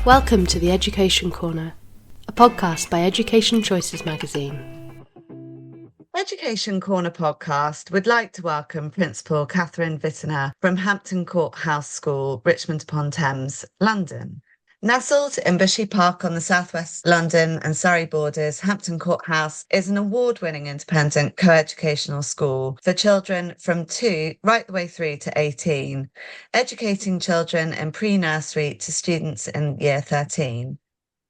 Welcome to the Education Corner, a podcast by Education Choices magazine. Education Corner podcast would like to welcome Principal Katherine Vintiner from Hampton Court House School, Richmond upon Thames, London. Nestled in Bushy Park on the southwest London and Surrey borders, Hampton Court House is an award-winning independent co-educational school for children from 2 right the way through to 18, educating children in pre-nursery to students in year 13.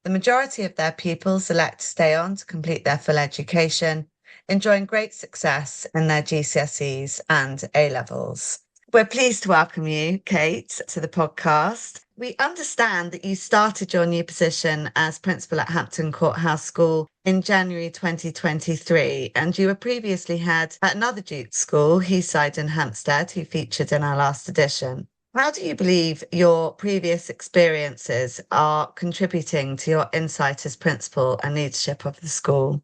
The majority of their pupils elect to stay on to complete their full education, enjoying great success in their GCSEs and A Levels. We're pleased to welcome you, Kate, to the podcast. We understand that you started your new position as principal at Hampton Court House School in January 2023, and you were previously head at another Duke school, Heathside in Hampstead, who featured in our last edition. How do you believe your previous experiences are contributing to your insight as principal and leadership of the school?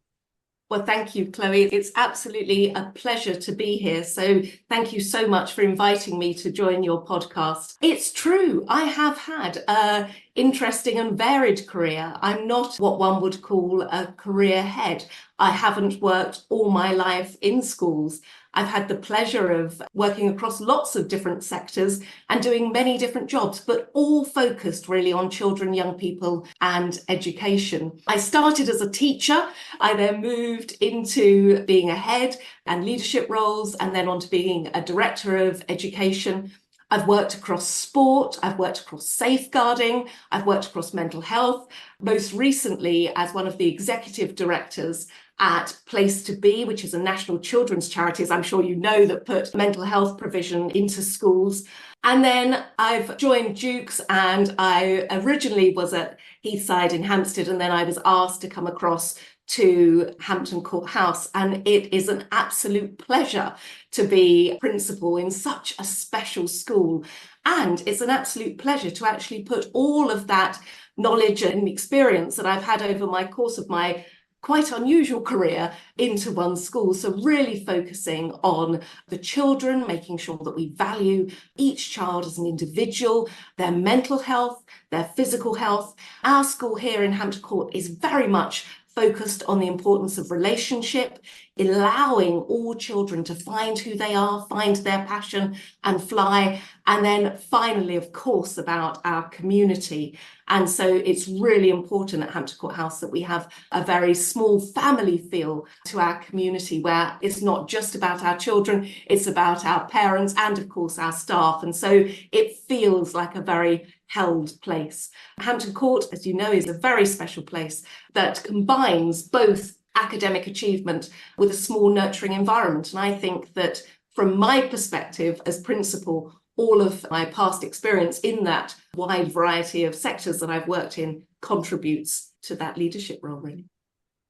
Well, thank you, Chloe. It's absolutely a pleasure to be here. So thank you so much for inviting me to join your podcast. It's true. I have had an interesting and varied career. I'm not what one would call a career head. I haven't worked all my life in schools. I've had the pleasure of working across lots of different sectors and doing many different jobs, but all focused really on children, young people and education. I started as a teacher. I then moved into being a head and leadership roles, and then on to being a director of education. I've worked across sport, I've worked across safeguarding, I've worked across mental health, most recently as one of the executive directors at Place to Be, which is a national children's charity, as I'm sure you know, that put mental health provision into schools. And then I've joined Duke's, and I originally was at Heathside in Hampstead, and then I was asked to come across to Hampton Court House, and it is an absolute pleasure to be principal in such a special school. And it's an absolute pleasure to actually put all of that knowledge and experience that I've had over my course of my quite unusual career into one school. So really focusing on the children, making sure that we value each child as an individual, their mental health, their physical health. Our school here in Hampton Court is very much focused on the importance of relationship, allowing all children to find who they are, find their passion and fly. And then finally, of course, about our community. And so it's really important at Hampton Court House that we have a very small family feel to our community, where it's not just about our children, it's about our parents and of course our staff. And so it feels like a very held place. Hampton Court, as you know, is a very special place that combines both academic achievement with a small nurturing environment. And I think that from my perspective as principal, all of my past experience in that wide variety of sectors that I've worked in contributes to that leadership role, really.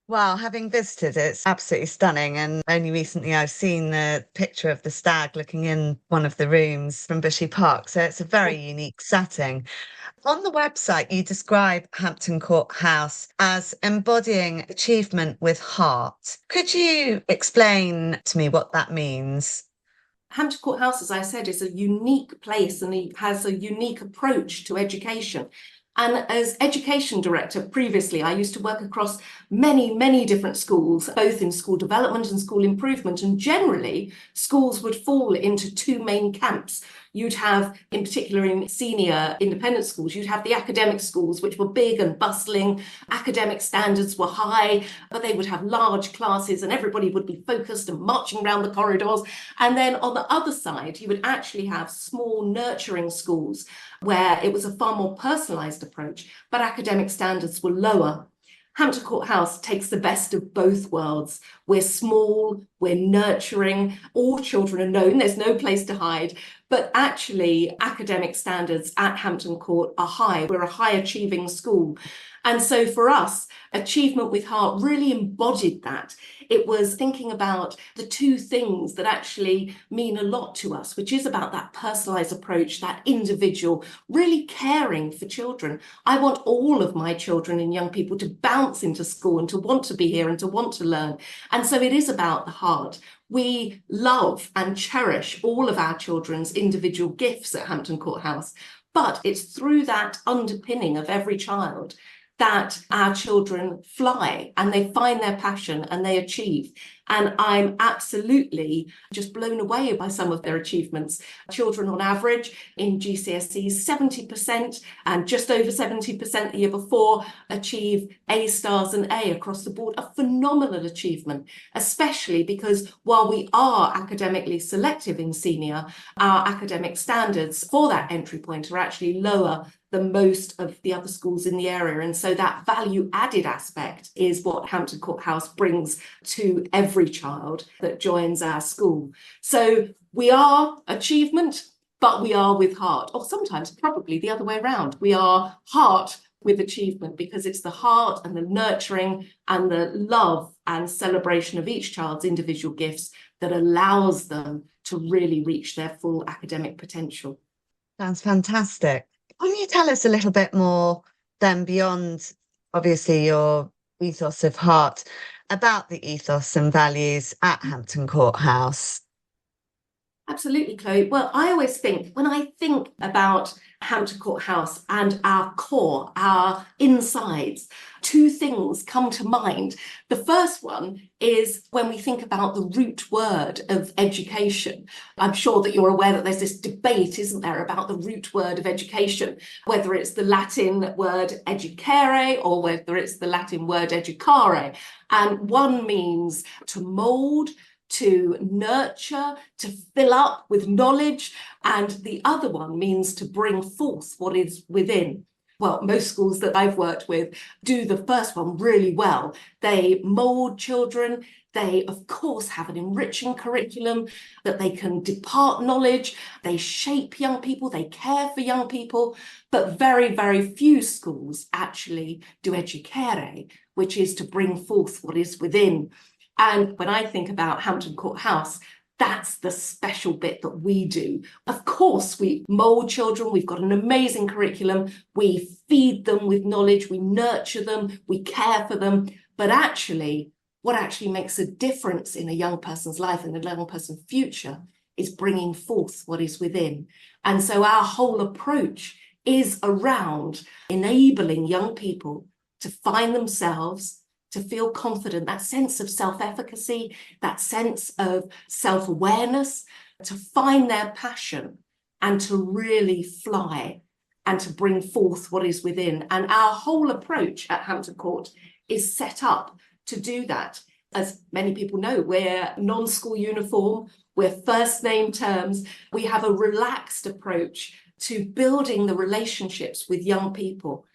Well, having visited, it's absolutely stunning. And only recently I've seen the picture of the stag looking in one of the rooms from Bushy Park. So it's a very unique setting. On the website, you describe Hampton Court House as embodying achievement with heart. Could you explain to me what that means? Hampton Court House, as I said, is a unique place and it has a unique approach to education. And as education director previously, I used to work across many, many different schools, both in school development and school improvement. And generally, schools would fall into 2 main camps. You'd have, in particular in senior independent schools, you'd have the academic schools, which were big and bustling. Academic standards were high, but they would have large classes and everybody would be focused and marching around the corridors. And then on the other side, you would actually have small nurturing schools where it was a far more personalised approach, but academic standards were lower. Hampton Court House takes the best of both worlds. We're small, we're nurturing, all children are known, there's no place to hide, but actually academic standards at Hampton Court are high. We're a high achieving school. And so for us, Achievement with Heart really embodied that. It was thinking about the 2 things that actually mean a lot to us, which is about that personalised approach, that individual, really caring for children. I want all of my children and young people to bounce into school and to want to be here and to want to learn. And so it is about the heart. We love and cherish all of our children's individual gifts at Hampton Court House. But it's through that underpinning of every child that our children fly and they find their passion and they achieve. And I'm absolutely just blown away by some of their achievements. Children on average in GCSEs, 70% and just over 70% the year before achieve A stars and A across the board, a phenomenal achievement, especially because while we are academically selective in senior, our academic standards for that entry point are actually lower than most of the other schools in the area. And so that value added aspect is what Hampton Court House brings to every child that joins our school. So we are achievement, but we are with heart, or sometimes probably the other way around. We are heart with achievement because it's the heart and the nurturing and the love and celebration of each child's individual gifts that allows them to really reach their full academic potential. Sounds fantastic. Can you tell us a little bit more then beyond, obviously, your ethos of heart about the ethos and values at Hampton Court House? Absolutely, Chloe. Well, I always think, when I think about Hampton Court House and our core, our insides, two things come to mind. The first one is when we think about the root word of education. I'm sure that you're aware that there's this debate, isn't there, about the root word of education, whether it's the Latin word educare or whether it's the Latin word educare. And one means to mould, to nurture, to fill up with knowledge, and the other one means to bring forth what is within. Well, most schools that I've worked with do the first one really well. They mould children. They, of course, have an enriching curriculum that they can depart knowledge. They shape young people. They care for young people. But very, very few schools actually do educare, which is to bring forth what is within. And when I think about Hampton Court House, that's the special bit that we do. Of course, we mould children. We've got an amazing curriculum. We feed them with knowledge. We nurture them. We care for them. But actually, what actually makes a difference in a young person's life and a young person's future is bringing forth what is within. And so our whole approach is around enabling young people to find themselves, to feel confident, that sense of self-efficacy, that sense of self-awareness, to find their passion and to really fly and to bring forth what is within. And our whole approach at Hampton Court is set up to do that. As many people know, we're non-school uniform, we're first name terms, we have a relaxed approach to building the relationships with young people,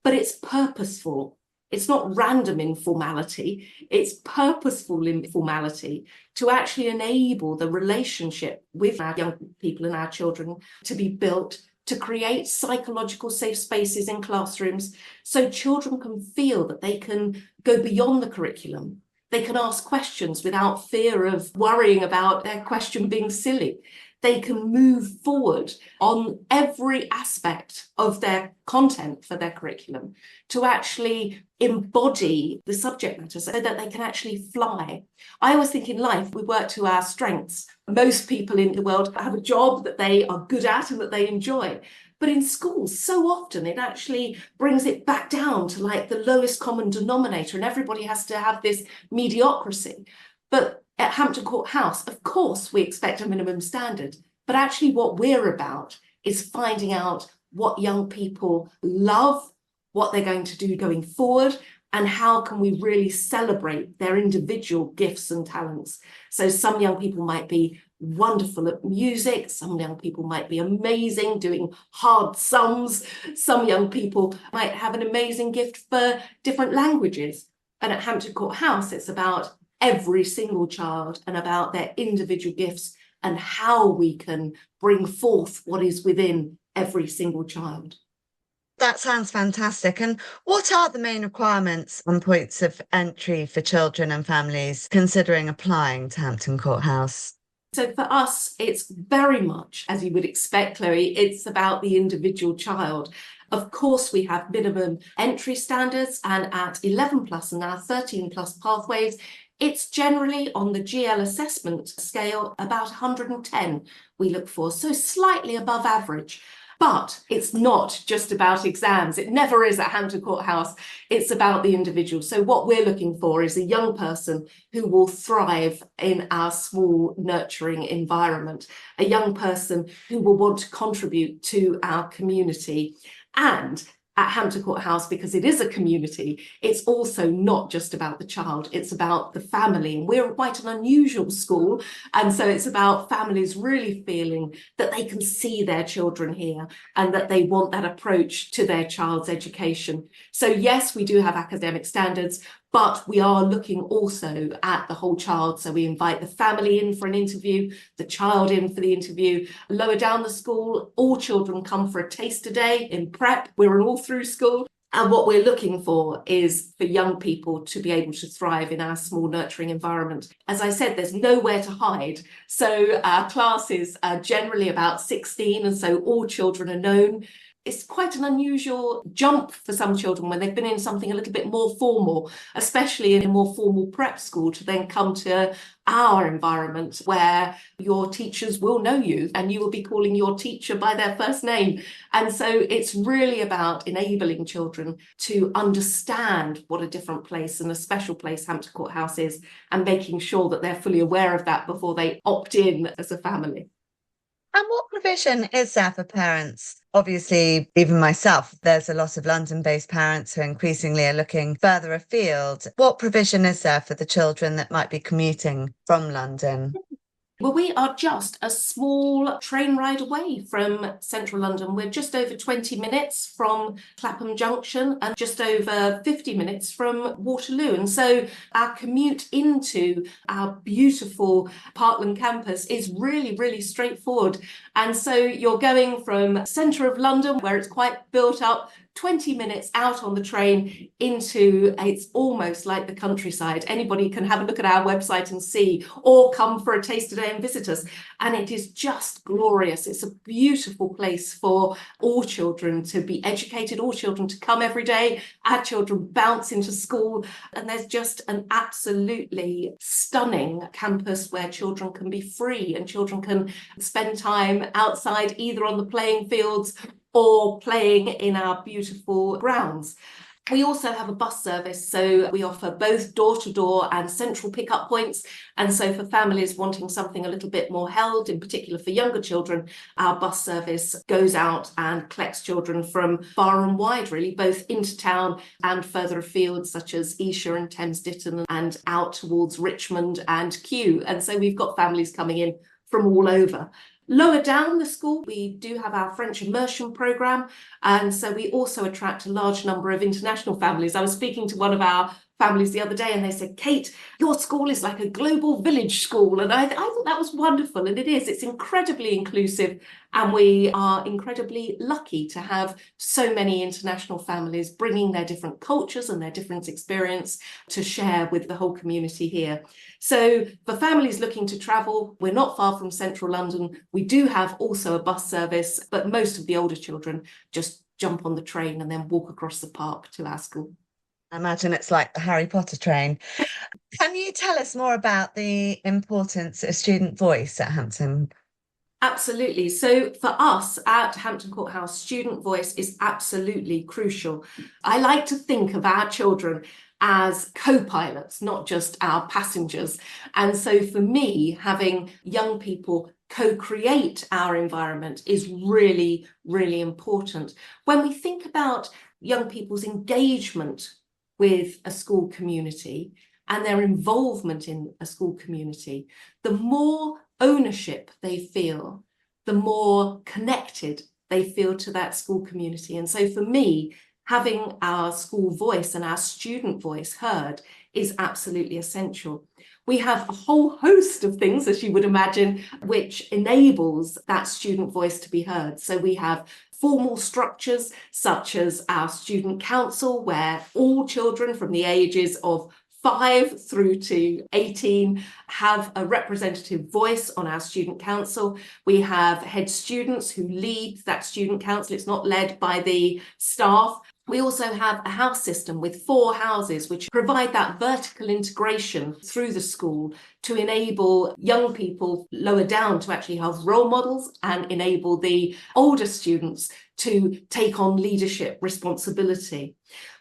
but it's purposeful. It's not random informality, it's purposeful informality to actually enable the relationship with our young people and our children to be built, to create psychological safe spaces in classrooms so children can feel that they can go beyond the curriculum. They can ask questions without fear of worrying about their question being silly. They can move forward on every aspect of their content for their curriculum to actually embody the subject matter so that they can actually fly. I always think in life we work to our strengths. Most people in the world have a job that they are good at and that they enjoy. But in schools, so often it actually brings it back down to like the lowest common denominator, and everybody has to have this mediocrity. But at Hampton Court House, of course, we expect a minimum standard, but actually what we're about is finding out what young people love, what they're going to do going forward, and how can we really celebrate their individual gifts and talents. So some young people might be wonderful at music, some young people might be amazing doing hard sums, some young people might have an amazing gift for different languages. And at Hampton Court House, it's about every single child and about their individual gifts and how we can bring forth what is within every single child. That sounds fantastic. And what are the main requirements and points of entry for children and families considering applying to Hampton Court House? So for us, it's very much, as you would expect, Chloe, it's about the individual child. Of course, we have minimum entry standards, and at 11 plus and now 13 plus pathways, it's generally on the GL assessment scale about 110 we look for, so slightly above average. But it's not just about exams. It never is at Hampton Court House. It's about the individual. So what we're looking for is a young person who will thrive in our small, nurturing environment, a young person who will want to contribute to our community. And at Hampton Court House, because it is a community, it's also not just about the child, it's about the family. And we're quite an unusual school. And so it's about families really feeling that they can see their children here and that they want that approach to their child's education. So yes, we do have academic standards, but we are looking also at the whole child. So we invite the family in for an interview, the child in for the interview. Lower down the school, all children come for a taster day in prep. We're all through school. And what we're looking for is for young people to be able to thrive in our small nurturing environment. As I said, there's nowhere to hide. So our classes are generally about 16, and so all children are known. It's quite an unusual jump for some children when they've been in something a little bit more formal, especially in a more formal prep school, to then come to our environment where your teachers will know you and you will be calling your teacher by their first name. And so it's really about enabling children to understand what a different place and a special place Hampton Court House is, and making sure that they're fully aware of that before they opt in as a family. And what provision is there for parents? Obviously, even myself, there's a lot of London-based parents who increasingly are looking further afield. What provision is there for the children that might be commuting from London? Well, we are just a small train ride away from central London. We're just over 20 minutes from Clapham Junction and just over 50 minutes from Waterloo. And so our commute into our beautiful Parkland campus is really, really straightforward. And so you're going from centre of London, where it's quite built up, 20 minutes out on the train into, it's almost like the countryside. Anybody can have a look at our website and see, or come for a taster day and visit us. And it is just glorious. It's a beautiful place for all children to be educated, all children to come every day. Our children bounce into school, and there's just an absolutely stunning campus where children can be free and children can spend time outside, either on the playing fields or playing in our beautiful grounds. We also have a bus service, so we offer both door-to-door and central pickup points. And so for families wanting something a little bit more held, in particular for younger children, our bus service goes out and collects children from far and wide, really, both into town and further afield, such as Esher and Thames Ditton, and out towards Richmond and Kew. And so we've got families coming in from all over. Lower down the school, we do have our French immersion programme, and so we also attract a large number of international families. I was speaking to one of our families the other day and they said, Kate, your school is like a global village school. And I thought that was wonderful, and it is. It's incredibly inclusive, and we are incredibly lucky to have so many international families bringing their different cultures and their different experience to share with the whole community here. So for families looking to travel, we're not far from central London. We do have also a bus service, but most of the older children just jump on the train and then walk across the park to our school. I imagine it's like the Harry Potter train. Can you tell us more about the importance of student voice at Hampton? Absolutely. So for us at Hampton Court House, student voice is absolutely crucial. I like to think of our children as co-pilots, not just our passengers. And so for me, having young people co-create our environment is really, really important. When we think about young people's engagement with a school community and their involvement in a school community, the more ownership they feel, the more connected they feel to that school community. And so for me, having our school voice and our student voice heard is absolutely essential. We have a whole host of things, as you would imagine, which enables that student voice to be heard. So we have formal structures such as our student council, where all children from the ages of 5 through to 18 have a representative voice on our student council. We have head students who lead that student council. It's not led by the staff. We also have a house system with 4 houses which provide that vertical integration through the school to enable young people lower down to actually have role models and enable the older students to take on leadership responsibility.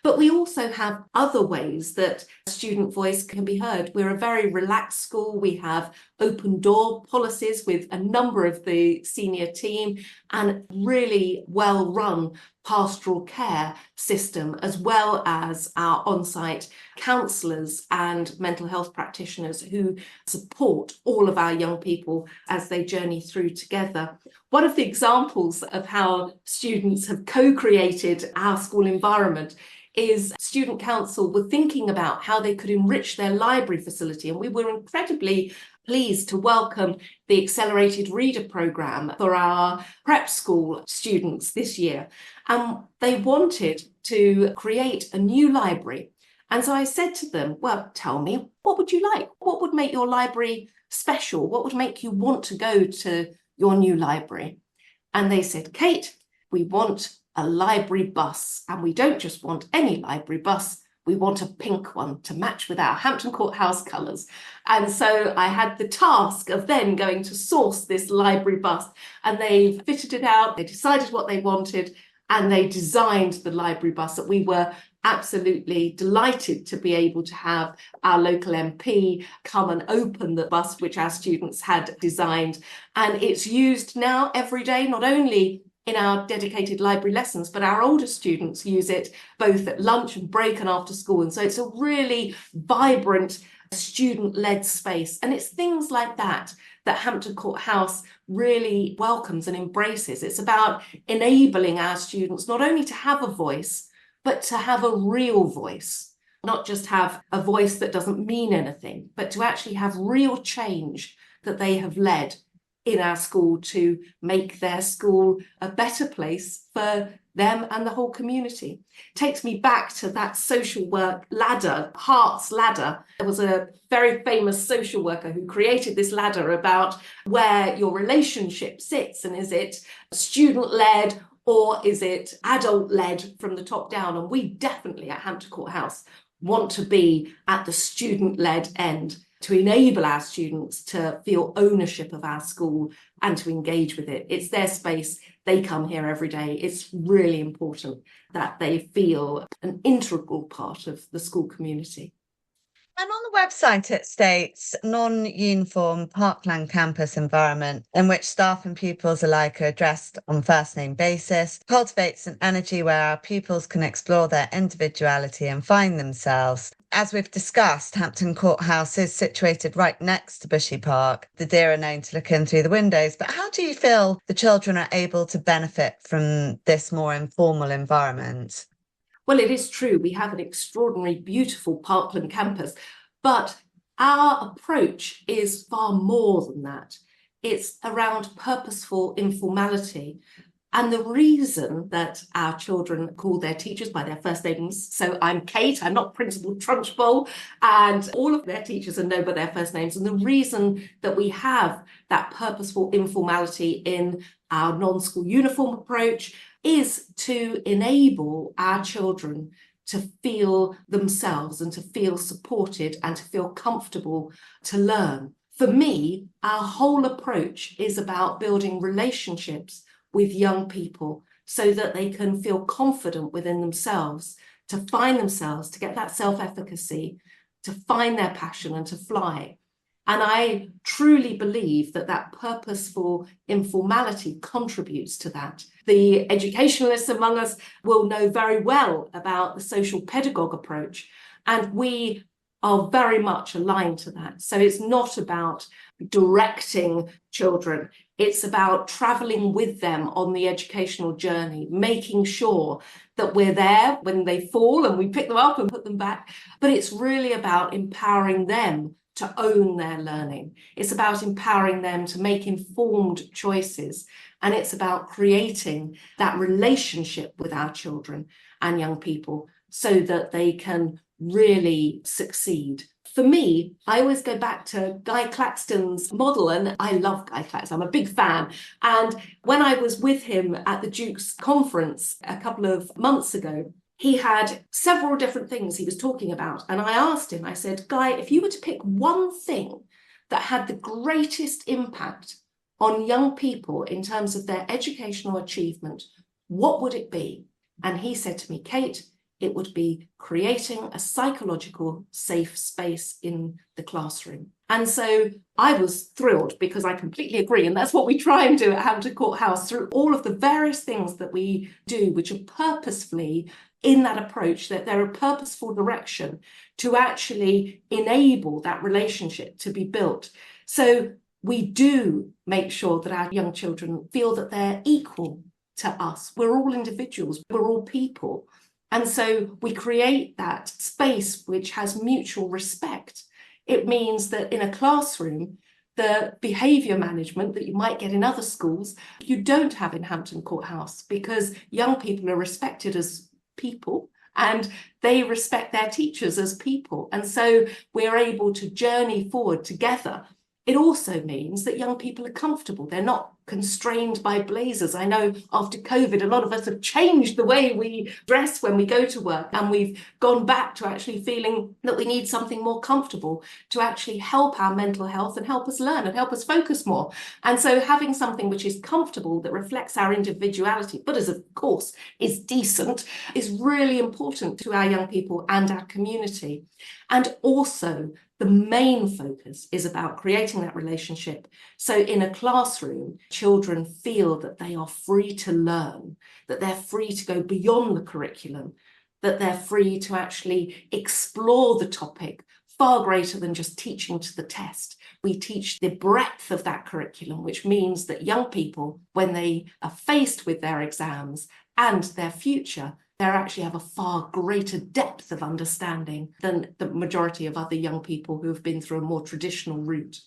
But we also have other ways that student voice can be heard. We're a very relaxed school. We have open door policies with a number of the senior team and really well run pastoral care system, as well as our on-site counsellors and mental health practitioners who support all of our young people as they journey through together. One of the examples of how students have co-created our school environment is student council were thinking about how they could enrich their library facility, and we were incredibly pleased to welcome the accelerated reader programme for our prep school students this year. And they wanted to create a new library. And so I said to them, well, tell me, what would you like? What would make your library special? What would make you want to go to your new library? And they said, Kate, we want a library bus. And we don't just want any library bus. We want a pink one to match with our Hampton Court House colours. And so I had the task of then going to source this library bus, and they fitted it out, they decided what they wanted, and they designed the library bus that we were absolutely delighted to be able to have our local MP come and open the bus which our students had designed. And it's used now every day, not only in our dedicated library lessons, but our older students use it both at lunch and break and after school. And so it's a really vibrant student-led space. And it's things like that that Hampton Court House really welcomes and embraces. It's about enabling our students not only to have a voice, but to have a real voice, not just have a voice that doesn't mean anything, but to actually have real change that they have led in our school to make their school a better place for them and the whole community. Takes me back to that social work ladder, Hart's ladder. There was a very famous social worker who created this ladder about where your relationship sits, and is it student-led or is it adult-led from the top down? And we definitely at Hampton Court House want to be at the student-led end, to enable our students to feel ownership of our school and to engage with it. It's their space. They come here every day. It's really important that they feel an integral part of the school community. And on the website, it states non-uniform parkland campus environment in which staff and pupils alike are addressed on first name basis, cultivates an energy where our pupils can explore their individuality and find themselves. As we've discussed, Hampton Court House is situated right next to Bushy Park. The deer are known to look in through the windows, but how do you feel the children are able to benefit from this more informal environment? Well, it is true. We have an extraordinary, beautiful parkland campus, but our approach is far more than that. It's around purposeful informality. And the reason that our children call their teachers by their first names, so I'm Kate, I'm not Principal Trunchbull, and all of their teachers are known by their first names. And the reason that we have that purposeful informality in our non-school uniform approach is to enable our children to feel themselves and to feel supported and to feel comfortable to learn. For me, our whole approach is about building relationships with young people so that they can feel confident within themselves, to find themselves, to get that self-efficacy, to find their passion and to fly. And I truly believe that that purposeful informality contributes to that. The educationalists among us will know very well about the social pedagogue approach, and we are very much aligned to that. So it's not about directing children. It's about traveling with them on the educational journey, making sure that we're there when they fall and we pick them up and put them back. But it's really about empowering them to own their learning. It's about empowering them to make informed choices. And it's about creating that relationship with our children and young people so that they can really succeed. For me, I always go back to Guy Claxton's model, and I love Guy Claxton. I'm a big fan. And when I was with him at the Duke's conference a couple of months ago, he had several different things he was talking about. And I asked him, I said, Guy, if you were to pick one thing that had the greatest impact on young people in terms of their educational achievement, what would it be? And he said to me, Kate, it would be creating a psychological safe space in the classroom. And so I was thrilled, because I completely agree. And that's what we try and do at Hampton Court House through all of the various things that we do, which are purposefully in that approach, that they're a purposeful direction to actually enable that relationship to be built. So we do make sure that our young children feel that they're equal to us. We're all individuals, we're all people. And so we create that space which has mutual respect. It means that in a classroom, the behaviour management that you might get in other schools, you don't have in Hampton Court House, because young people are respected as people and they respect their teachers as people. And so we're able to journey forward together. It also means that young people are comfortable. They're not constrained by blazers. I know after COVID, a lot of us have changed the way we dress when we go to work, and we've gone back to actually feeling that we need something more comfortable to actually help our mental health and help us learn and help us focus more. And so having something which is comfortable, that reflects our individuality, but as of course is decent, is really important to our young people and our community. And also, the main focus is about creating that relationship. So in a classroom, children feel that they are free to learn, that they're free to go beyond the curriculum, that they're free to actually explore the topic far greater than just teaching to the test. We teach the breadth of that curriculum, which means that young people, when they are faced with their exams and their future, they actually have a far greater depth of understanding than the majority of other young people who have been through a more traditional route.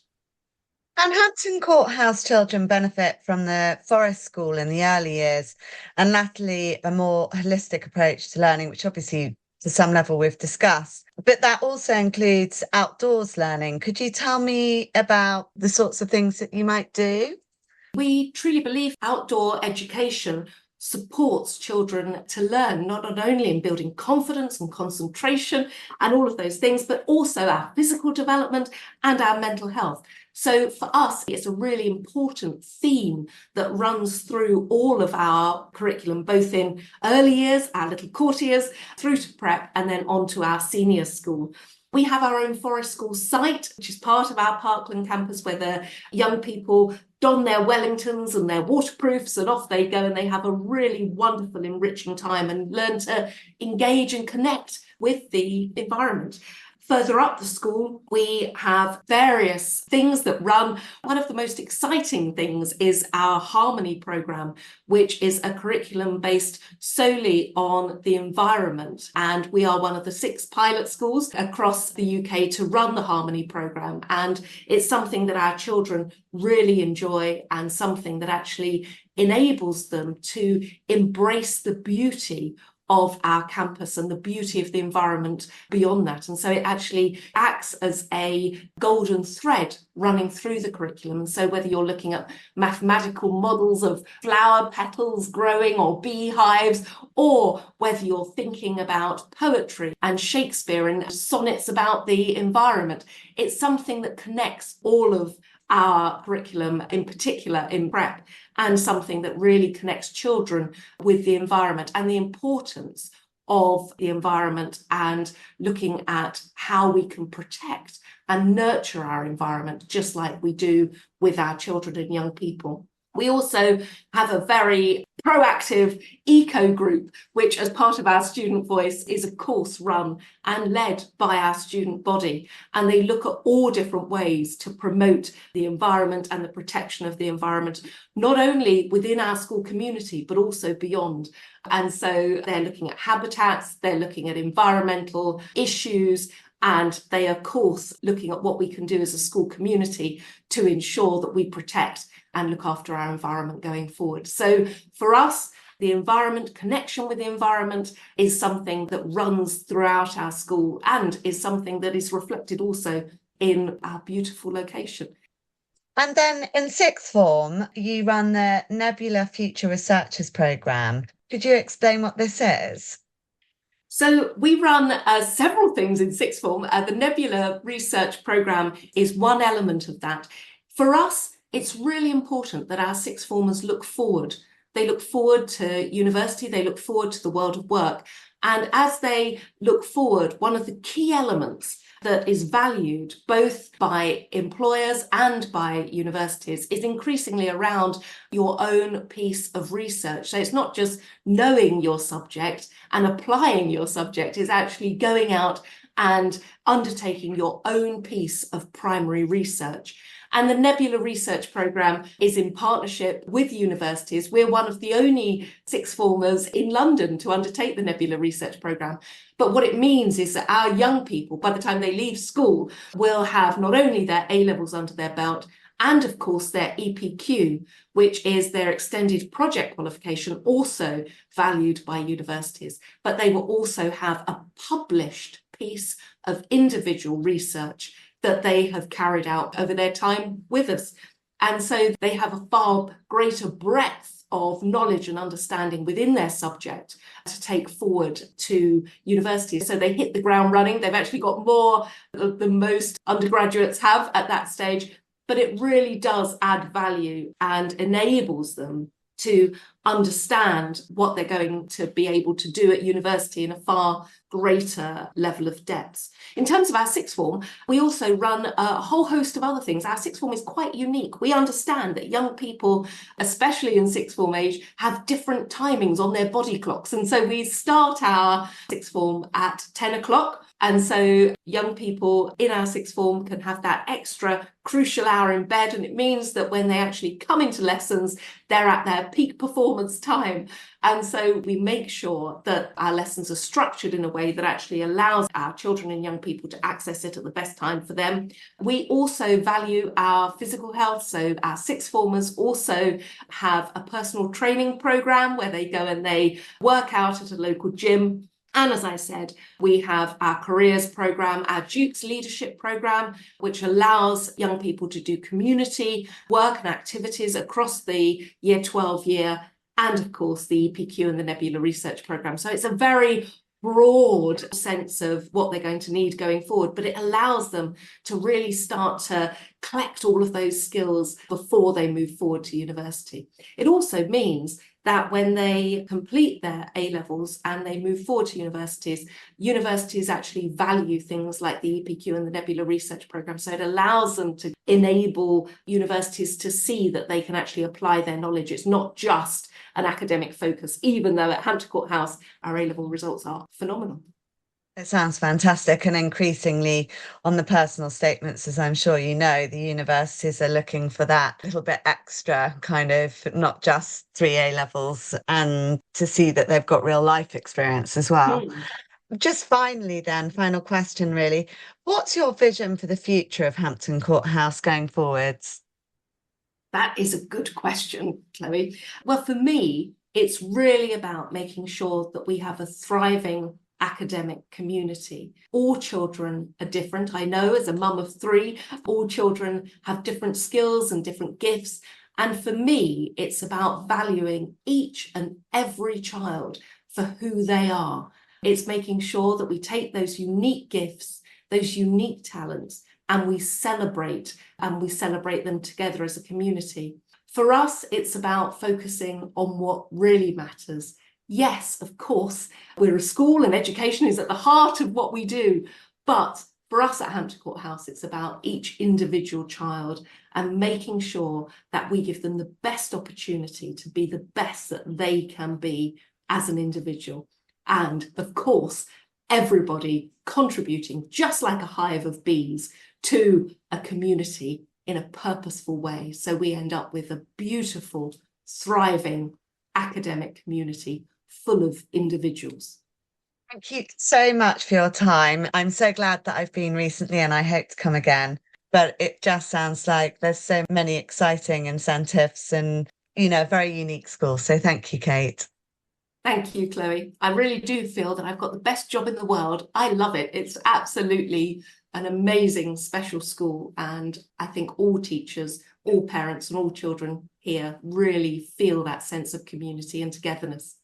And Hampton Court House children benefit from the forest school in the early years, and latterly a more holistic approach to learning, which obviously to some level we've discussed. But that also includes outdoors learning. Could you tell me about the sorts of things that you might do? We truly believe outdoor education supports children to learn, not only in building confidence and concentration and all of those things, but also our physical development and our mental health. So for us, it's a really important theme that runs through all of our curriculum, both in early years, our little courtiers, through to prep, and then on to our senior school. We have our own forest school site, which is part of our Parkland campus, where the young people don their Wellingtons and their waterproofs and off they go, and they have a really wonderful, enriching time and learn to engage and connect with the environment. Further up the school, we have various things that run. One of the most exciting things is our Harmony programme, which is a curriculum based solely on the environment. And we are one of the 6 pilot schools across the UK to run the Harmony programme. And it's something that our children really enjoy, and something that actually enables them to embrace the beauty of our campus and the beauty of the environment beyond that. And so it actually acts as a golden thread running through the curriculum. And so whether you're looking at mathematical models of flower petals growing or beehives, or whether you're thinking about poetry and Shakespeare and sonnets about the environment, it's something that connects all of our curriculum, in particular in prep, and something that really connects children with the environment and the importance of the environment, and looking at how we can protect and nurture our environment, just like we do with our children and young people. We also have a very proactive eco group, which as part of our student voice is a course run and led by our student body. And they look at all different ways to promote the environment and the protection of the environment, not only within our school community, but also beyond. And so they're looking at habitats, they're looking at environmental issues, and they are, of course, looking at what we can do as a school community to ensure that we protect and look after our environment going forward. So for us, the environment, connection with the environment, is something that runs throughout our school, and is something that is reflected also in our beautiful location. And then in 6th form, you run the Nebula Future Researchers programme. Could you explain what this is? So we run several things in sixth form. The Nebula Research Programme is one element of that. For us, it's really important that our sixth formers look forward. They look forward to university, they look forward to the world of work. And as they look forward, one of the key elements that is valued both by employers and by universities is increasingly around your own piece of research. So it's not just knowing your subject and applying your subject, it's actually going out and undertaking your own piece of primary research. And the Nebula Research Programme is in partnership with universities. We're one of the only sixth formers in London to undertake the Nebula Research Programme. But what it means is that our young people, by the time they leave school, will have not only their A Levels under their belt, and of course their EPQ, which is their extended project qualification, also valued by universities. But they will also have a published piece of individual research that they have carried out over their time with us. And so they have a far greater breadth of knowledge and understanding within their subject to take forward to universities. So they hit the ground running. They've actually got more than most undergraduates have at that stage, but it really does add value and enables them to understand what they're going to be able to do at university in a far greater level of depth. In terms of our sixth form, we also run a whole host of other things. Our sixth form is quite unique. We understand that young people, especially in sixth form age, have different timings on their body clocks. And so we start our sixth form at 10 o'clock. And so young people in our sixth form can have that extra crucial hour in bed. And it means that when they actually come into lessons, they're at their peak performance time. And so we make sure that our lessons are structured in a way that actually allows our children and young people to access it at the best time for them. We also value our physical health. So our sixth formers also have a personal training program where they go and they work out at a local gym. And as I said, we have our careers programme, our Duke's leadership programme, which allows young people to do community work and activities across the year 12 year, and of course the EPQ and the Nebula Research Programme. So it's a very broad sense of what they're going to need going forward, but it allows them to really start to collect all of those skills before they move forward to university. It also means that when they complete their A Levels and they move forward to universities actually value things like the EPQ and the Nebula Research Programme. So it allows them to enable universities to see that they can actually apply their knowledge. It's not just an academic focus, even though at Hampton Court House, our A Level results are phenomenal. It sounds fantastic, and increasingly on the personal statements, as I'm sure you know, the universities are looking for that little bit extra kind of, not just 3 A Levels, and to see that they've got real life experience as well. Just finally then, final question really, what's your vision for the future of Hampton Court House going forwards? That is a good question, Chloe. Well, for me, it's really about making sure that we have a thriving academic community. All children are different. I know as a mum of 3, all children have different skills and different gifts. And for me, it's about valuing each and every child for who they are. It's making sure that we take those unique gifts, those unique talents, and we celebrate them together as a community. For us, it's about focusing on what really matters. Yes, of course, we're a school and education is at the heart of what we do. But for us at Hampton Court House, it's about each individual child and making sure that we give them the best opportunity to be the best that they can be as an individual. And of course, everybody contributing just like a hive of bees to a community in a purposeful way. So we end up with a beautiful, thriving academic community full of individuals. Thank you so much for your time. I'm so glad that I've been recently and I hope to come again. But it just sounds like there's so many exciting incentives and, a very unique school. So thank you, Kate. Thank you, Chloe. I really do feel that I've got the best job in the world. I love it. It's absolutely an amazing, special school. And I think all teachers, all parents and all children here really feel that sense of community and togetherness.